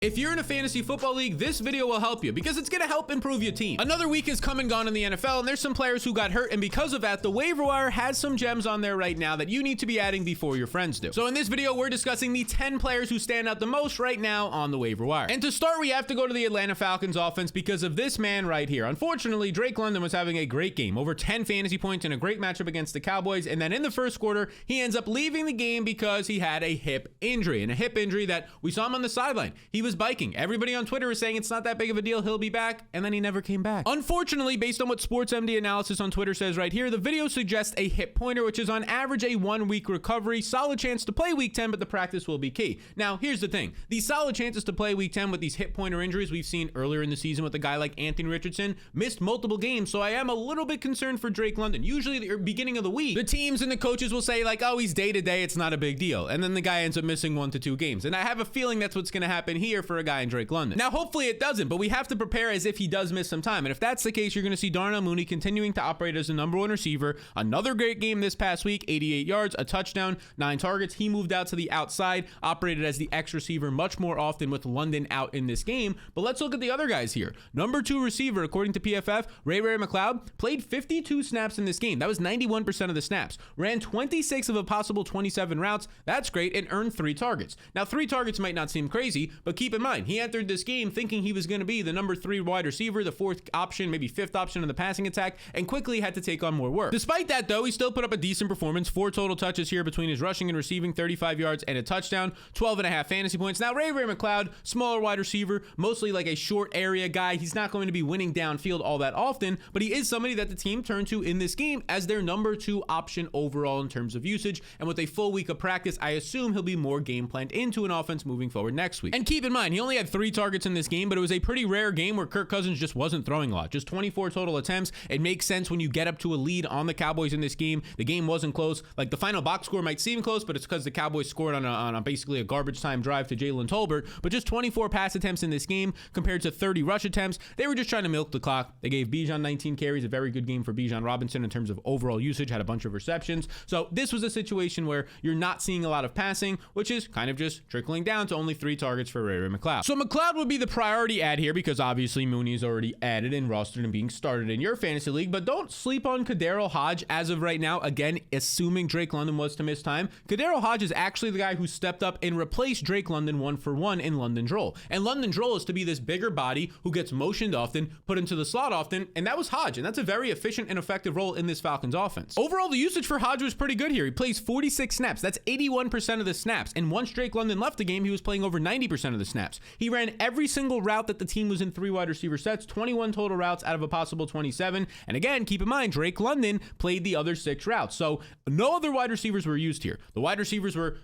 If you're in a fantasy football league, this video will help you because it's going to help improve your team. Another week has come and gone in the NFL, and there's some players who got hurt, and because of that, the waiver wire has some gems on there right now that you need to be adding before your friends do. So in this video, we're discussing the 10 players who stand out the most right now on the waiver wire. And to start, we have to go to the Atlanta Falcons offense because of this man right here. Unfortunately, Drake London was having a great game, over 10 fantasy points in a great matchup against the Cowboys, and then in the first quarter, he ends up leaving the game because he had a hip injury, and a hip injury that we saw him on the sideline. He was biking. Everybody on Twitter is saying it's not that big of a deal, he'll be back, and then he never came back. Unfortunately, based on what SportsMD analysis on Twitter says right here, the video suggests a hip pointer, which is on average a 1-week recovery. Solid chance to play week 10, but the practice will be key. Now, here's the thing. These solid chances to play week 10 with these hip pointer injuries we've seen earlier in the season with a guy like Anthony Richardson missed multiple games, so I am a little bit concerned for Drake London. Usually, the beginning of the week, the teams and the coaches will say like, oh, he's day-to-day, it's not a big deal. And then the guy ends up missing 1 to 2 games. And I have a feeling that's what's going to happen here for a guy in Drake London. Now, hopefully it doesn't, but we have to prepare as if he does miss some time. And if that's the case, you're going to see Darnell Mooney continuing to operate as the number 1 receiver. Another great game this past week, 88 yards, a touchdown, 9 targets. He moved out to the outside, operated as the X receiver much more often with London out in this game. But let's look at the other guys here. Number 2 receiver, according to PFF, Ray McLeod, played 52 snaps in this game. That was 91% of the snaps. Ran 26 of a possible 27 routes. That's great, and earned 3 targets. Now, 3 targets might not seem crazy, but keep in mind, he entered this game thinking he was going to be the number 3 wide receiver, the 4th option, maybe 5th option in the passing attack, and quickly had to take on more work. Despite that, though, he still put up a decent performance. 4 total touches here between his rushing and receiving, 35 yards and a touchdown, 12.5 fantasy points. Now, Ray McLeod, smaller wide receiver, mostly like a short area guy. He's not going to be winning downfield all that often, but he is somebody that the team turned to in this game as their number 2 option overall in terms of usage. And with a full week of practice, I assume he'll be more game planned into an offense moving forward next week. And keep in mind, he only had 3 targets in this game, but it was a pretty rare game where Kirk Cousins just wasn't throwing a lot. Just 24 total attempts. It makes sense when you get up to a lead on the Cowboys in this game. The game wasn't close. Like the final box score might seem close, but it's because the Cowboys scored on a basically a garbage time drive to Jaylen Tolbert. But just 24 pass attempts in this game compared to 30 rush attempts. They were just trying to milk the clock. They gave Bijan 19 carries, a very good game for Bijan Robinson in terms of overall usage, had a bunch of receptions. So this was a situation where you're not seeing a lot of passing, which is kind of just trickling down to only 3 targets for Ray McLeod. So McLeod would be the priority add here because obviously Mooney is already added and rostered and being started in your fantasy league, but don't sleep on Kadarius Hodge as of right now. Again, assuming Drake London was to miss time, Kadarius Hodge is actually the guy who stepped up and replaced Drake London 1-for-1 in London's role. And London's role is to be this bigger body who gets motioned often, put into the slot often, and that was Hodge, and that's a very efficient and effective role in this Falcons offense. Overall, the usage for Hodge was pretty good here. He plays 46 snaps. That's 81% of the snaps. And once Drake London left the game, he was playing over 90% of the snaps. He ran every single route that the team was in 3 wide receiver sets, 21 total routes out of a possible 27. And again, keep in mind, Drake London played the other 6 routes. So no other wide receivers were used here. The wide receivers were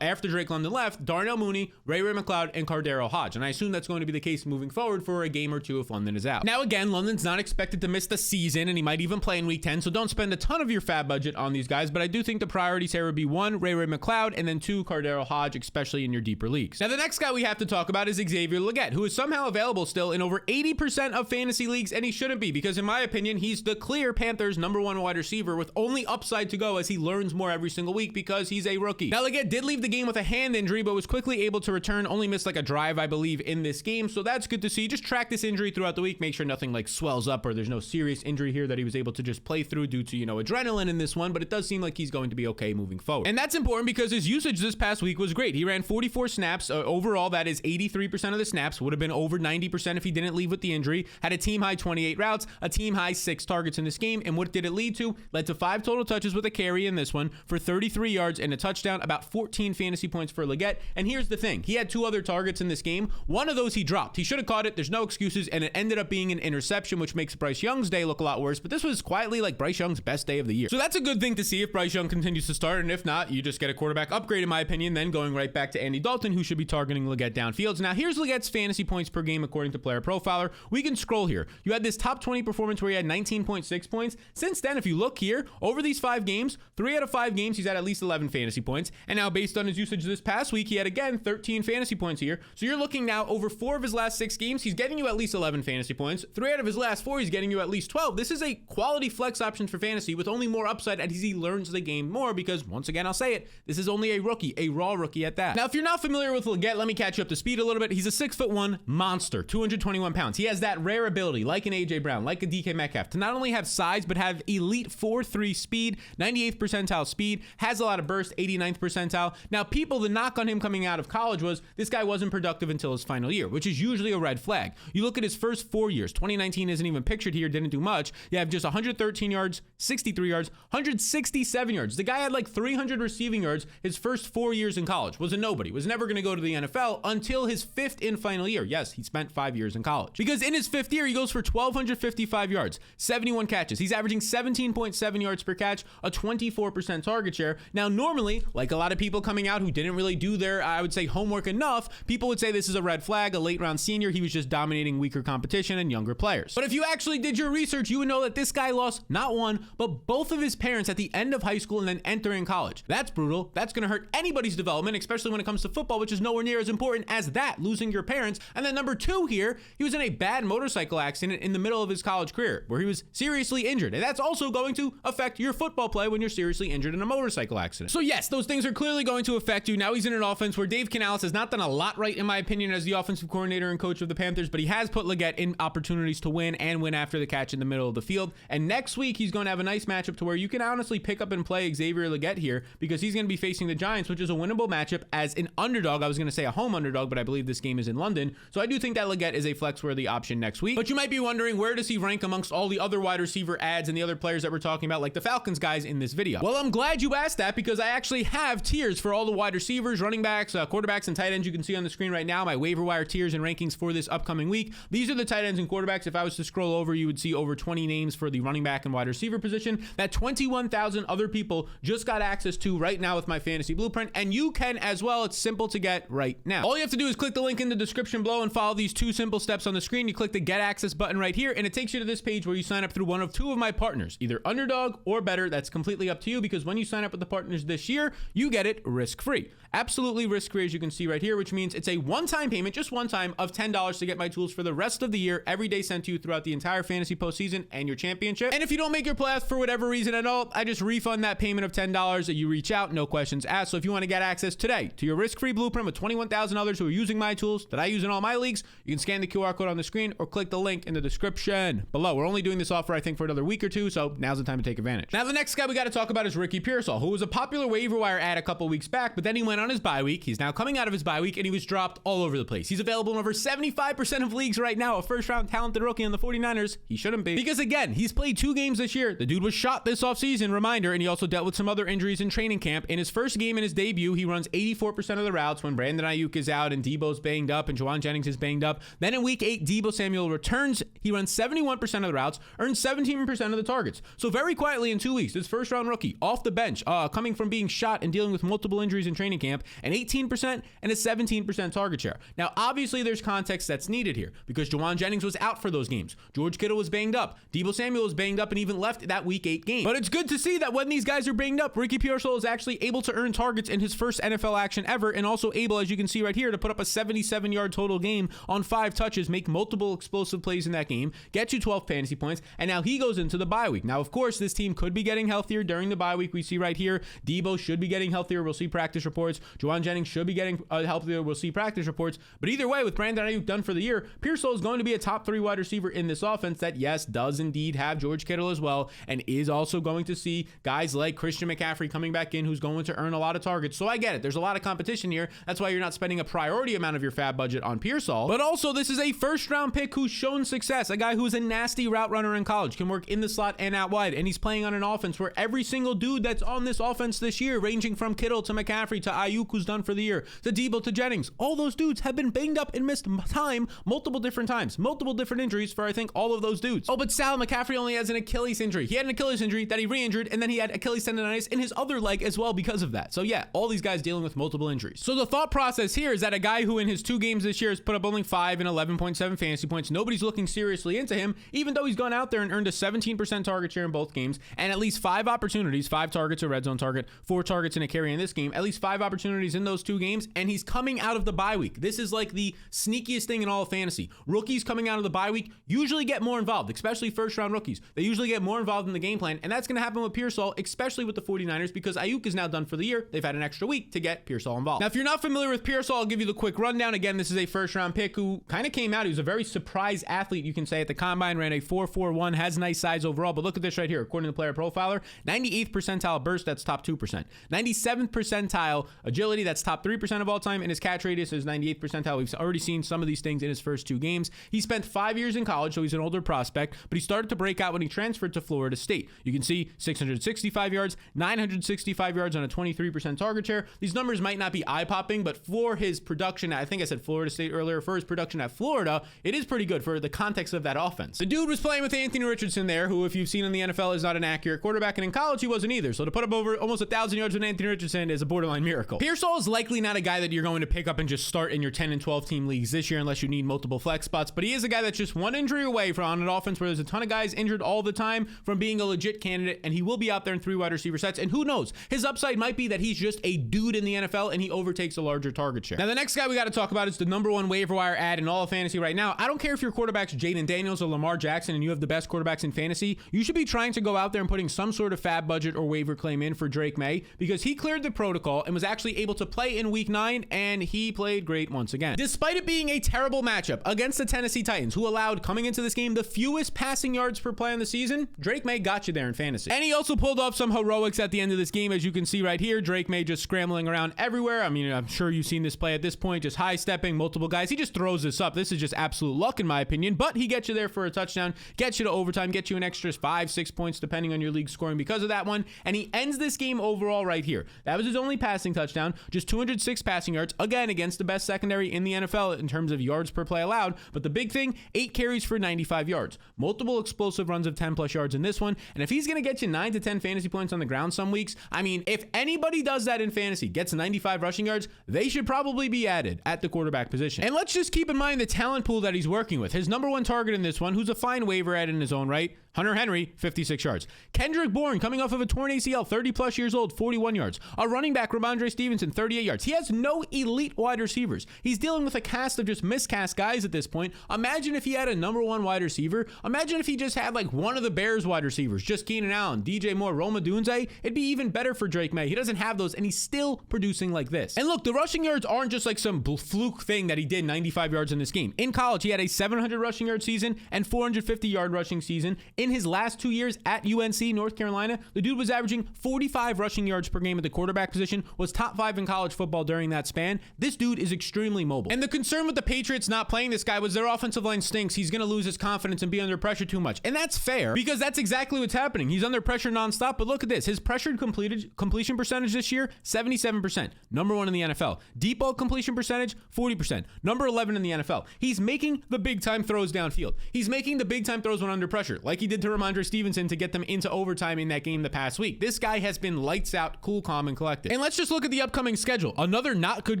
after Drake London left, Darnell Mooney, Ray McLeod, and Kadarius Hodge. And I assume that's going to be the case moving forward for a game or 2 if London is out. Now, again, London's not expected to miss the season, and he might even play in week 10, so don't spend a ton of your fab budget on these guys, but I do think the priorities here would be 1, Ray McLeod, and then 2, Kadarius Hodge, especially in your deeper leagues. Now, the next guy we have to talk about is Xavier Legette, who is somehow available still in over 80% of fantasy leagues, and he shouldn't be, because in my opinion, he's the clear Panthers' number 1 wide receiver with only upside to go as he learns more every single week because he's a rookie. Now, Legette did leave the game with a hand injury, but was quickly able to return, only missed like a drive, I believe, in this game. So that's good to see. Just track this injury throughout the week. Make sure nothing like swells up or there's no serious injury here that he was able to just play through due to, adrenaline in this one, but it does seem like he's going to be okay moving forward. And that's important because his usage this past week was great. He ran 44 snaps. Overall, that is 83% of the snaps. Would have been over 90% if he didn't leave with the injury. Had a team high 28 routes, a team high 6 targets in this game. And what did it lead to? Led to 5 total touches with a carry in this one for 33 yards and a touchdown, about 14 fantasy points for Legette. And here's the thing. He had 2 other targets in this game. One of those he dropped. He should have caught it. There's no excuses. And it ended up being an interception, which makes Bryce Young's day look a lot worse. But this was quietly like Bryce Young's best day of the year. So that's a good thing to see if Bryce Young continues to start. And if not, you just get a quarterback upgrade, in my opinion, then going right back to Andy Dalton, who should be targeting Legette downfields. Now, here's Legette's fantasy points per game according to Player Profiler. We can scroll here. You had this top 20 performance where he had 19.6 points. Since then, if you look here, over these 5 games, 3 out of 5 games, he's had at least 11 fantasy points. And now now, based on his usage this past week, he had again 13 fantasy points here. So you're looking now over 4 of his last 6 games, he's getting you at least 11 fantasy points. 3 out of his last 4, he's getting you at least 12. This is a quality flex option for fantasy with only more upside as he learns the game more, because once again, I'll say it, this is only a rookie, a raw rookie at that. Now, if you're not familiar with Legette, let me catch you up to speed a little bit. He's a 6'1" monster, 221 pounds. He has that rare ability, like an AJ Brown, like a DK Metcalf, to not only have size, but have elite 4.3 speed, 98th percentile speed, has a lot of burst, 89th percentile. Now, people, the knock on him coming out of college was this guy wasn't productive until his final year, which is usually a red flag. You look at his first 4 years, 2019 isn't even pictured here, didn't do much. You have just 113 yards, 63 yards, 167 yards. The guy had like 300 receiving yards his first 4 years in college, was a nobody, was never going to go to the NFL until his 5th and final year. Yes, he spent 5 years in college. Because in his 5th year, he goes for 1,255 yards, 71 catches. He's averaging 17.7 yards per catch, a 24% target share. Now, normally, like a lot of people coming out who didn't really do their, I would say, homework enough, people would say this is a red flag, a late round senior. He was just dominating weaker competition and younger players. But if you actually did your research, you would know that this guy lost not one, but both of his parents at the end of high school and then entering college. That's brutal. That's going to hurt anybody's development, especially when it comes to football, which is nowhere near as important as that, losing your parents. And then number 2 here, he was in a bad motorcycle accident in the middle of his college career where he was seriously injured. And that's also going to affect your football play when you're seriously injured in a motorcycle accident. So yes, those things are clearly going to affect you. Now he's in an offense where Dave Canales has not done a lot right, in my opinion, as the offensive coordinator and coach of the Panthers, but he has put Legette in opportunities to win and win after the catch in the middle of the field. And next week, he's going to have a nice matchup to where you can honestly pick up and play Xavier Legette here, because he's going to be facing the Giants, which is a winnable matchup as an underdog. I was going to say a home underdog, but I believe this game is in London. So I do think that Legette is a flex-worthy option next week. But you might be wondering, where does he rank amongst all the other wide receiver ads and the other players that we're talking about, like the Falcons guys in this video? Well, I'm glad you asked that, because I actually have tiers for all the wide receivers, running backs, quarterbacks, and tight ends. You can see on the screen right now my waiver wire tiers and rankings for this upcoming week. These are the tight ends and quarterbacks. If I was to scroll over, you would see over 20 names for the running back and wide receiver position that 21,000 other people just got access to right now with my fantasy blueprint, and you can as well. It's simple to get right now. All you have to do is click the link in the description below and follow these 2 simple steps on the screen. You click the get access button right here, and it takes you to this page where you sign up through one of 2 of my partners, either Underdog or Better. That's completely up to you, because when you sign up with the partners this year, you get it risk-free. Absolutely risk-free, as you can see right here, which means it's a one-time payment, just one time, of $10 to get my tools for the rest of the year, every day sent to you throughout the entire fantasy postseason and your championship. And if you don't make your playoffs for whatever reason at all, I just refund that payment of $10 that you reach out, no questions asked. So if you want to get access today to your risk-free blueprint with 21,000 others who are using my tools that I use in all my leagues, you can scan the QR code on the screen or click the link in the description below. We're only doing this offer, I think, for another week or 2, so now's the time to take advantage. Now, the next guy we got to talk about is Ricky Pearsall, who was a popular waiver wire ad a couple weeks back, but then he went on his bye week. He's now coming out of his bye week, and he was dropped all over the place. He's available in over 75% of leagues right now, a first-round talented rookie on the 49ers. He shouldn't be, because again, he's played 2 games this year. The dude was shot this offseason, reminder, and he also dealt with some other injuries in training camp. In his first game in his debut, he runs 84% of the routes when Brandon Ayuk is out and Debo's banged up and Juwan Jennings is banged up. Then in week 8, Debo Samuel returns. He runs 71% of the routes, earns 17% of the targets. So very quietly in 2 weeks, this first-round rookie off the bench, coming from being shot and dealing with multiple injuries in training camp, an 18% and a 17% target share. Now, obviously, there's context that's needed here, because Juwan Jennings was out for those games. George Kittle was banged up. Debo Samuel was banged up and even left that week 8 game. But it's good to see that when these guys are banged up, Ricky Pearsall is actually able to earn targets in his first NFL action ever, and also able, as you can see right here, to put up a 77-yard total game on 5 touches, make multiple explosive plays in that game, get you 12 fantasy points, and now he goes into the bye week. Now, of course, this team could be getting healthier during the bye week. We see right here, Debo should be getting healthier. We'll see practice reports. Juwan Jennings should be getting healthier. We'll see practice reports. But either way, with Brandon Ayuk done for the year, Pearsall is going to be a top 3 wide receiver in this offense that, yes, does indeed have George Kittle as well, and is also going to see guys like Christian McCaffrey coming back in, who's going to earn a lot of targets. So I get it. There's a lot of competition here. That's why you're not spending a priority amount of your fab budget on Pearsall. But also, this is a first-round pick who's shown success, a guy who's a nasty route runner in college, can work in the slot and out wide, and he's playing on an offense where every single dude that's on this offense this year, ranging from Kittle to McCaffrey to Ayuk, who's done for the year, to Debo to Jennings, all those dudes have been banged up and missed time multiple different times, multiple different injuries for, I think, all of those dudes. Oh, but Sal, McCaffrey only has an Achilles injury. He had an Achilles injury that he re-injured, and then he had Achilles tendonitis in his other leg as well because of that. So yeah, all these guys dealing with multiple injuries. So the thought process here is that a guy who in his 2 games this year has put up only 5 and 11.7 fantasy points, nobody's looking seriously into him, even though he's gone out there and earned a 17% target share in both games, and at least 5 opportunities, 5 targets, a red zone target, 4 targets, and a carry in this game, at least 5 opportunities in those 2 games, and he's coming out of the bye week. This is like the sneakiest thing in all of fantasy. Rookies coming out of the bye week usually get more involved, especially first-round rookies. They usually get more involved in the game plan, and that's going to happen with Pearsall, especially with the 49ers, because Ayuk is now done for the year. They've had an extra week to get Pearsall involved. Now, if you're not familiar with Pearsall, I'll give you the quick rundown. Again, this is a first-round pick who kind of came out. He was a very surprise athlete, you can say, at the combine, ran a 4.41, has nice size overall, but look at this right here. According to the player profiler, 98th percentile burst, that's top 2%. 97th percentile agility, that's top 3% of all time, and his catch radius is 98th percentile. We've already seen some of these things in his first 2 games. He spent 5 years in college, so he's an older prospect, but he started to break out when he transferred to Florida State. You can see 665 yards, 965 yards on a 23% target share. These numbers might not be eye-popping, but for his production, I think I said Florida State earlier, for his production at Florida, it is pretty good for the context of that offense. The dude was playing with Anthony Richardson there, who, if you've seen in the NFL, is not an accurate quarterback, and in college he wasn't either. So to put up over almost 1,000 yards with Anthony Richardson is a borderline miracle. Pearsall is likely not a guy that you're going to pick up and just start in your 10 and 12 team leagues this year unless you need multiple flex spots, but he is a guy that's just one injury away from on an offense where there's a ton of guys injured all the time from being a legit candidate, and he will be out there in 3 wide receiver sets, and who knows, his upside might be that he's just a dude in the NFL and he overtakes a larger target share. Now, the next guy we got to talk about is the number 1 waiver wire ad in all of fantasy right now. I don't care if your quarterback's Jaden Daniels or Lamar Jackson and you have the best quarterbacks in fantasy, you should be trying to go out there and putting some sort of fab budget or waiver claim in for Drake Maye, because he cleared the protocol and was actually able to play in week 9, and he played great once again. Despite it being a terrible matchup against the Tennessee Titans, who allowed, coming into this game, the fewest passing yards per play on the season, Drake Maye got you there in fantasy. And he also pulled off some heroics at the end of this game, as you can see right here. Drake Maye just scrambling around everywhere. I mean, I'm sure you've seen this play at this point, just high stepping multiple guys. He just throws this up. This is just absolute luck in my opinion, but he gets you there for a touchdown, gets you to overtime, gets you an extra 5-6 points depending on your league scoring because of that one, and he ends this game overall right here. That was his only passing touchdown, just 206 passing yards, again against the best secondary in the NFL in terms of yards per play allowed, but the big thing, 8 carries for 95 yards, multiple explosive runs of 10 plus yards in this one, and if he's going to get you 9 to 10 fantasy points on the ground some weeks, I mean, if anybody does that in fantasy, gets 95 rushing yards, they should probably be added at the quarterback position. And let's just keep in mind the talent pool that he's working with. His number 1 target in this one, who's a fine waiver ad in his own right, Hunter Henry, 56 yards. Kendrick Bourne, coming off of a torn ACL, 30 plus years old, 41 yards. A running back, Ramondre Stevenson, 38 yards. He has no elite wide receivers. He's dealing with a cast of just miscast guys at this point. Imagine if he had a number 1 wide receiver. Imagine if he just had like one of the Bears wide receivers, just Keenan Allen, DJ Moore, Roma Dunze. It'd be even better for Drake Maye. He doesn't have those, and he's still producing like this. And look, the rushing yards aren't just like some fluke thing that he did 95 yards in this game. In college, he had a 700 rushing yard season and 450 yard rushing season. In his last 2 years at UNC, North Carolina, the dude was averaging 45 rushing yards per game at the quarterback position, was top 5 in college football during that span. This dude is extremely mobile. And the concern with the Patriots not playing this guy was their offensive line stinks. He's going to lose his confidence and be under pressure too much. And that's fair, because that's exactly what's happening. He's under pressure nonstop, but look at this. His pressured completion percentage this year, 77%. Number 1 in the NFL. Deep ball completion percentage, 40%. Number 11 in the NFL. He's making the big time throws downfield. He's making the big time throws when under pressure, like he did to Ramondre Stevenson to get them into overtime in that game the past week. This guy has been lights out, cool, calm, and collected. And let's just look at the upcoming schedule. Another not good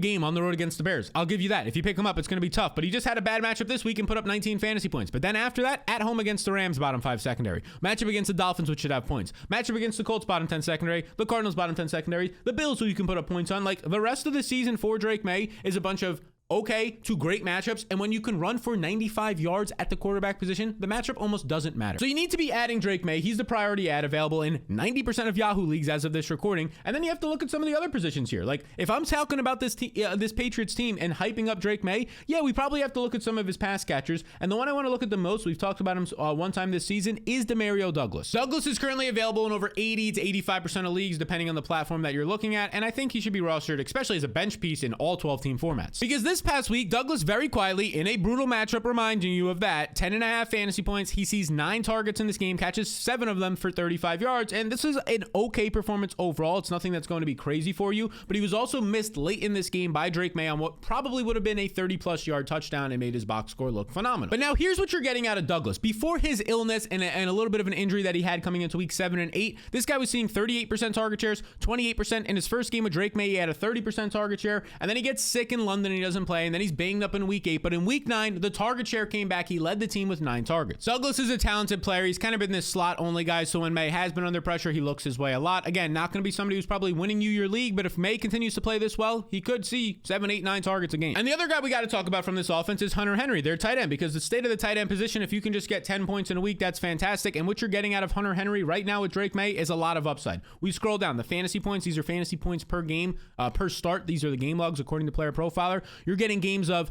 game on the road against the Bears. I'll give you that. If you pick him up, it's going to be tough, but he just had a bad matchup this week and put up 19 fantasy points. But then after that, at home against the Rams, bottom 5 secondary. Matchup against the Dolphins, which should have points. Matchup against the Colts, bottom 10 secondary. The Cardinals, bottom 10 secondary. The Bills, who you can put up points on. Like, the rest of the season for Drake Maye is a bunch of okay to great matchups, and when you can run for 95 yards at the quarterback position, the matchup almost doesn't matter. So you need to be adding Drake Maye. He's the priority ad available in 90% of Yahoo leagues as of this recording, and then you have to look at some of the other positions here. Like, if I'm talking about this Patriots team and hyping up Drake Maye, yeah, we probably have to look at some of his pass catchers, and the one I want to look at the most, we've talked about him one time this season, is Demario Douglas. Douglas is currently available in over 80 to 85% of leagues, depending on the platform that you're looking at, and I think he should be rostered, especially as a bench piece in all 12-team formats. Because this past week, Douglas very quietly, in a brutal matchup, reminding you of that, 10.5 fantasy points. He sees 9 targets in this game, catches 7 of them for 35 yards, and this is an okay performance overall. It's nothing that's going to be crazy for you, but he was also missed late in this game by Drake Maye on what probably would have been a 30-plus yard touchdown and made his box score look phenomenal. But now here's what you're getting out of Douglas. Before his illness and a little bit of an injury that he had coming into week 7 and 8, this guy was seeing 38% target shares, 28% in his first game with Drake Maye. He had a 30% target share, and then he gets sick in London and he doesn't doesn't play, and then he's banged up in week 8. But in week 9, the target share came back. He led the team with 9 targets. Douglas is a talented player. He's kind of been this slot only guy. So when Maye has been under pressure, he looks his way a lot. Again, not going to be somebody who's probably winning you your league, but if Maye continues to play this well, he could see 7, 8, 9 targets a game. And the other guy we got to talk about from this offense is Hunter Henry, their tight end, because the state of the tight end position, if you can just get 10 points in a week, that's fantastic. And what you're getting out of Hunter Henry right now with Drake Maye is a lot of upside. We scroll down the fantasy points. These are fantasy points per game, per start. These are the game logs according to Player Profiler. You're getting games of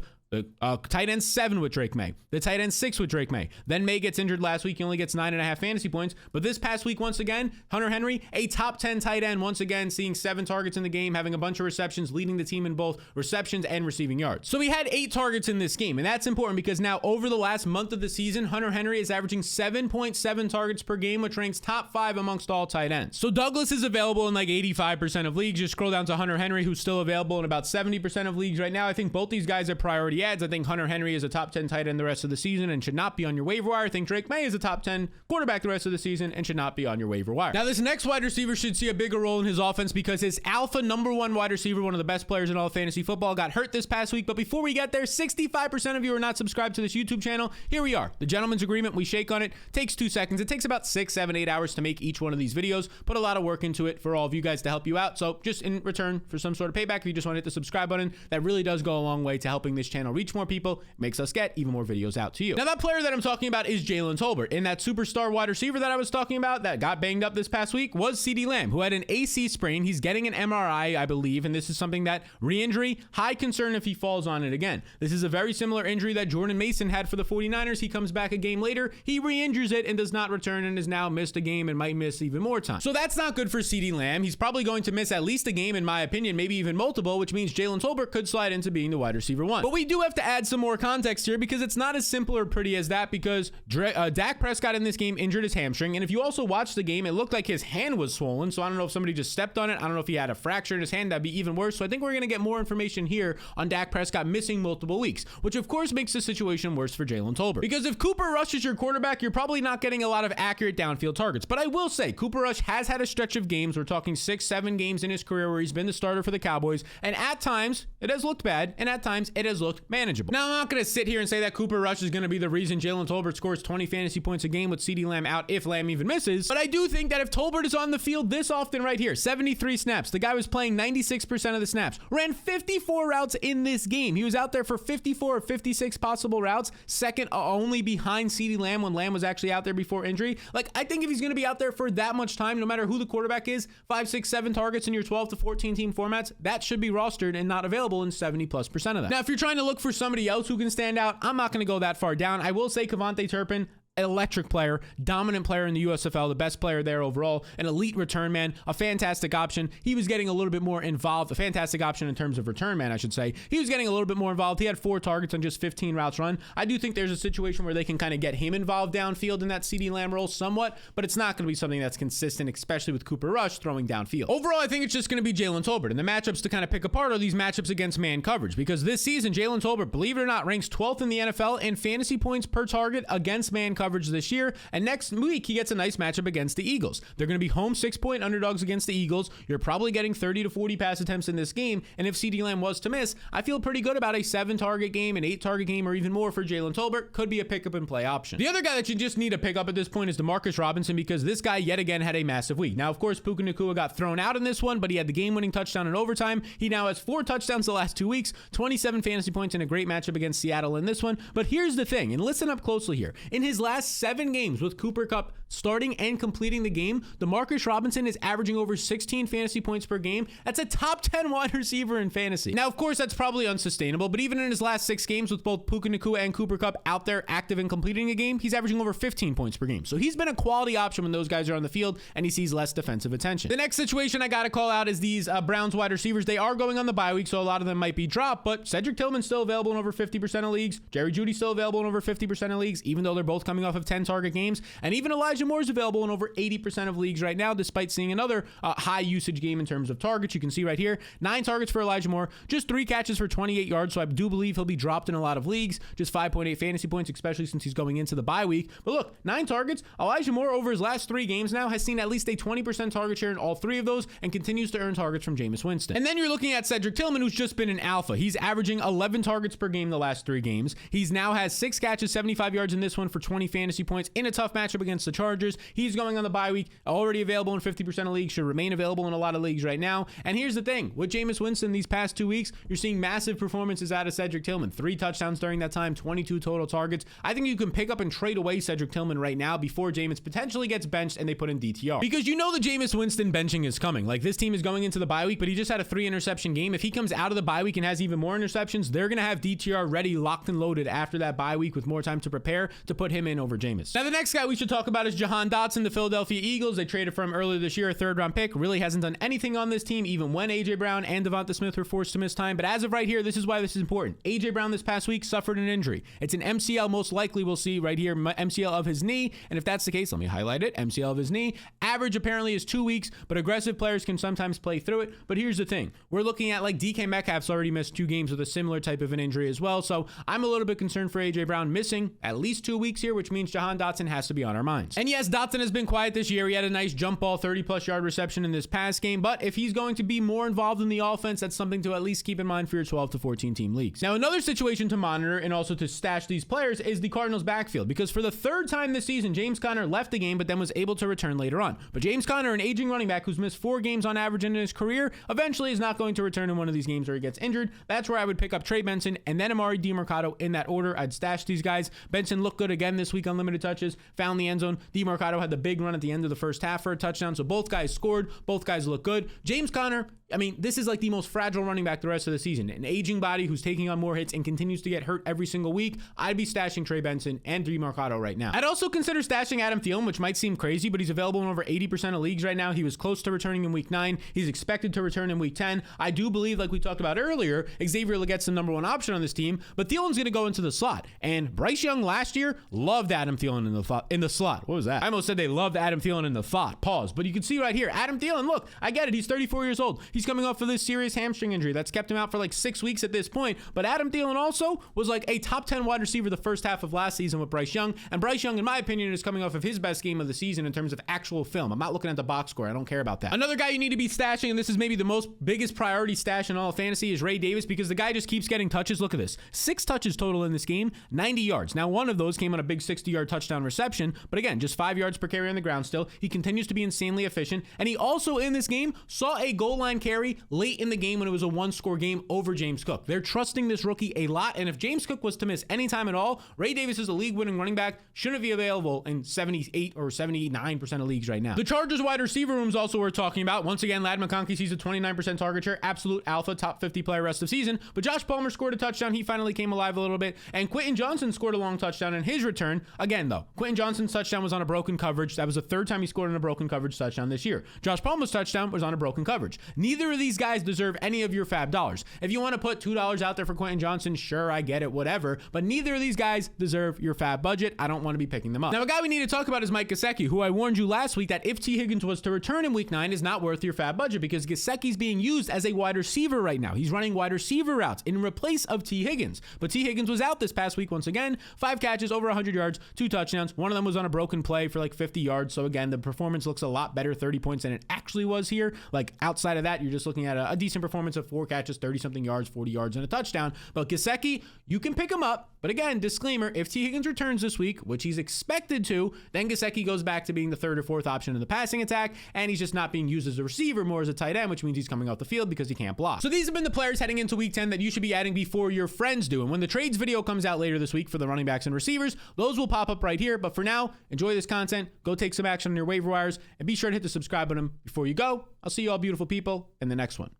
tight end 7 with Drake Maye, the tight end 6 with Drake Maye. Then Maye gets injured last week. He only gets 9.5 fantasy points. But this past week, once again, Hunter Henry, a top 10 tight end, once again, seeing 7 targets in the game, having a bunch of receptions, leading the team in both receptions and receiving yards. So he had 8 targets in this game. And that's important because now over the last month of the season, Hunter Henry is averaging 7.7 targets per game, which ranks top 5 amongst all tight ends. So Douglas is available in like 85% of leagues. Just scroll down to Hunter Henry, who's still available in about 70% of leagues right now. I think both these guys are priority ads. I think Hunter Henry is a top 10 tight end the rest of the season and should not be on your waiver wire. I think Drake Maye is a top 10 quarterback the rest of the season and should not be on your waiver wire. Now, this next wide receiver should see a bigger role in his offense because his alpha #1 wide receiver, one of the best players in all of fantasy football, got hurt this past week. But before we get there, 65% of you are not subscribed to this YouTube channel. Here we are. The gentleman's agreement. We shake on it. Takes 2 seconds. It takes about 6, 7, 8 hours to make each one of these videos. Put a lot of work into it for all of you guys to help you out. So just in return for some sort of payback, if you just want to hit the subscribe button, that really does go a long way to helping this channel reach more people. It makes us get even more videos out to you. Now, that player that I'm talking about is Jaylen Tolbert. And that superstar wide receiver that I was talking about that got banged up this past week was CeeDee Lamb, who had an AC sprain. He's getting an MRI, I believe, and this is something that re-injury, high concern if he falls on it again. This is a very similar injury that Jordan Mason had for the 49ers. He comes back a game later, he re-injures it and does not return and has now missed a game and might miss even more time. So that's not good for CeeDee Lamb. He's probably going to miss at least a game, in my opinion, maybe even multiple, which means Jaylen Tolbert could slide into being the wide receiver 1. But we do have to add some more context here because it's not as simple or pretty as that because Dak Prescott in this game injured his hamstring. And if you also watch the game, it looked like his hand was swollen. So I don't know if somebody just stepped on it. I don't know if he had a fracture in his hand. That'd be even worse. So I think we're going to get more information here on Dak Prescott missing multiple weeks, which of course makes the situation worse for Jaylen Tolbert. Because if Cooper Rush is your quarterback, you're probably not getting a lot of accurate downfield targets. But I will say Cooper Rush has had a stretch of games. We're talking 6, 7 games in his career where he's been the starter for the Cowboys. And at times it has looked bad. And at times it has looked manageable. Now, I'm not going to sit here and say that Cooper Rush is going to be the reason Jaylen Tolbert scores 20 fantasy points a game with CeeDee Lamb out if Lamb even misses. But I do think that if Tolbert is on the field this often right here, 73 snaps, the guy was playing 96% of the snaps, ran 54 routes in this game. He was out there for 54 or 56 possible routes, second only behind CeeDee Lamb when Lamb was actually out there before injury. Like, I think if he's going to be out there for that much time, no matter who the quarterback is, 5, 6, 7 targets in your 12 to 14 team formats, that should be rostered and not available in 70+% of that. Now, if you're trying to look for somebody else who can stand out, I'm not going to go that far down. I will say Kevontae Turpin, electric player, dominant player in the USFL, the best player there overall, an elite return man, a fantastic option. He was getting a little bit more involved, a fantastic option in terms of return man, I should say. He was getting a little bit more involved. He had 4 targets on just 15 routes run. I do think there's a situation where they can kind of get him involved downfield in that CeeDee Lamb role somewhat, but it's not going to be something that's consistent, especially with Cooper Rush throwing downfield. Overall, I think it's just going to be Jaylen Tolbert, and the matchups to kind of pick apart are these matchups against man coverage, because this season, Jaylen Tolbert, believe it or not, ranks 12th in the NFL in fantasy points per target against man coverage this year. And next week, he gets a nice matchup against the Eagles. They're going to be home 6-point underdogs against the Eagles. You're probably getting 30 to 40 pass attempts in this game. And if CeeDee Lamb was to miss, I feel pretty good about a 7-target game, an 8-target game, or even more for Jaylen Tolbert. Could be a pick-up and play option. The other guy that you just need to pick up at this point is Demarcus Robinson, because this guy yet again had a massive week. Now, of course, Puka Nacua got thrown out in this one, but he had the game-winning touchdown in overtime. He now has 4 touchdowns the last 2 weeks, 27 fantasy points, and a great matchup against Seattle in this one. But here's the thing, and listen up closely here. In his last 7 games with Cooper Kupp starting and completing the game, Demarcus Robinson is averaging over 16 fantasy points per game. That's a top 10 wide receiver in fantasy. Now, of course, that's probably unsustainable, but even in his last 6 games with both Puka Nacua and Cooper Kupp out there active and completing a game, he's averaging over 15 points per game. So he's been a quality option when those guys are on the field and he sees less defensive attention. The next situation I got to call out is these Browns wide receivers. They are going on the bye week, so a lot of them might be dropped, but Cedric Tillman's still available in over 50% of leagues. Jerry Jeudy's still available in over 50% of leagues, even though they're both coming coming off of 10 target games. And even Elijah Moore is available in over 80% of leagues right now, despite seeing another high usage game in terms of targets. You can see right here, 9 targets for Elijah Moore, just 3 catches for 28 yards. So I do believe he'll be dropped in a lot of leagues, just 5.8 fantasy points, especially since he's going into the bye week. But look, 9 targets. Elijah Moore over his last 3 games now has seen at least a 20% target share in all 3 of those and continues to earn targets from Jameis Winston. And then you're looking at Cedric Tillman, who's just been an alpha. He's averaging 11 targets per game the last 3 games. He's now has 6 catches, 75 yards in this one for 20 fantasy points in a tough matchup against the Chargers. He's going on the bye week, already available in 50% of leagues, should remain available in a lot of leagues right now. And here's the thing, with Jameis Winston these past 2 weeks, you're seeing massive performances out of Cedric Tillman. 3 touchdowns during that time, 22 total targets. I think you can pick up and trade away Cedric Tillman right now before Jameis potentially gets benched and they put in DTR. Because you know the Jameis Winston benching is coming. Like, this team is going into the bye week, but he just had a 3 interception game. If he comes out of the bye week and has even more interceptions, they're going to have DTR ready, locked and loaded after that bye week with more time to prepare to put him in over Jameis. Now, the next guy we should talk about is Jahan Dotson, the Philadelphia Eagles. They traded for him earlier this year, a 3rd-round pick. Really hasn't done anything on this team, even when A.J. Brown and Devonta Smith were forced to miss time. But as of right here, this is why this is important. A.J. Brown this past week suffered an injury. It's an MCL, most likely we'll see right here, MCL of his knee. And if that's the case, let me highlight it. MCL of his knee. Average apparently is 2 weeks, but aggressive players can sometimes play through it. But here's the thing. We're looking at like DK Metcalf's already missed 2 games with a similar type of an injury as well. So I'm a little bit concerned for A.J. Brown missing at least 2 weeks here, which means Jahan Dotson has to be on our minds. And yes, Dotson has been quiet this year. He had a nice jump ball, 30-plus yard reception in this past game. But if he's going to be more involved in the offense, that's something to at least keep in mind for your 12 to 14 team leagues. Now, another situation to monitor and also to stash these players is the Cardinals backfield, because for the 3rd time this season, James Conner left the game, but then was able to return later on. But James Conner, an aging running back who's missed 4 games on average in his career, eventually is not going to return in one of these games where he gets injured. That's where I would pick up Trey Benson and then Amari DiMercato in that order. I'd stash these guys. Benson looked good again this week on limited touches, found the end zone. DiMercato had the big run at the end of the first half for a touchdown, so both guys scored. Both guys look good. James Conner, I mean, this is like the most fragile running back the rest of the season. An aging body who's taking on more hits and continues to get hurt every single week. I'd be stashing Trey Benson and DiMercato right now. I'd also consider stashing Adam Thielen, which might seem crazy, but he's available in over 80% of leagues right now. He was close to returning in week 9. He's expected to return in week 10. I do believe, like we talked about earlier, Xavier Legette's the number 1 option on this team, but Thielen's going to go into the slot. And Bryce Young last year loved Adam Thielen in the slot. What was that? I almost said they loved Adam Thielen in the slot. Pause. But you can see right here, Adam Thielen, look, I get it. He's 34 years old. He's coming off of this serious hamstring injury that's kept him out for like 6 weeks at this point. But Adam Thielen also was like a top 10 wide receiver the first half of last season with Bryce Young. And Bryce Young, in my opinion, is coming off of his best game of the season in terms of actual film. I'm not looking at the box score. I don't care about that. Another guy you need to be stashing, and this is maybe the biggest priority stash in all of fantasy, is Ray Davis, because the guy just keeps getting touches. Look at this. 6 touches total in this game, 90 yards. Now, one of those came on a big 60-yard touchdown reception, but again, just 5 yards per carry on the ground still. He continues to be insanely efficient, and he also in this game saw a goal line carry late in the game when it was a 1-score game over James Cook. They're trusting this rookie a lot, and if James Cook was to miss any time at all, Ray Davis is a league-winning running back, shouldn't be available in 78 or 79% of leagues right now. The Chargers wide receiver room is also worth talking about. Once again, Ladd McConkey sees a 29% target share, absolute alpha, top 50 player rest of season, but Josh Palmer scored a touchdown. He finally came alive a little bit, and Quentin Johnson scored a long touchdown in his return. Again, though, Quentin Johnson's touchdown was on a broken coverage. That was the 3rd time he scored on a broken coverage touchdown this year. Josh Palmer's touchdown was on a broken coverage. Neither of these guys deserve any of your fab dollars. If you want to put $2 out there for Quentin Johnson, sure, I get it, whatever, but neither of these guys deserve your fab budget. I don't want to be picking them up. Now, a guy we need to talk about is Mike Gesicki, who I warned you last week that if T. Higgins was to return in week 9 is not worth your fab budget, because Gesicki's being used as a wide receiver right now. He's running wide receiver routes in replace of T. Higgins, but T. Higgins was out this past week once again, 5 catches, over 100 yards, 2 touchdowns. One of them was on a broken play for like 50 yards. So again, the performance looks a lot better, 30 points than it actually was here. Like outside of that, you're just looking at a decent performance of 4 catches, 30 something yards, 40 yards and a touchdown. But Gesicki, you can pick him up. But again, disclaimer, if T. Higgins returns this week, which he's expected to, then Gesicki goes back to being the 3rd or 4th option in the passing attack, and he's just not being used as a receiver, more as a tight end, which means he's coming off the field because he can't block. So these have been the players heading into week 10 that you should be adding before your friends do. And when the trades video comes out later this week for the running backs and receivers, those will pop up right here. But for now, enjoy this content, go take some action on your waiver wires, and be sure to hit the subscribe button before you go. I'll see you all beautiful people in the next one.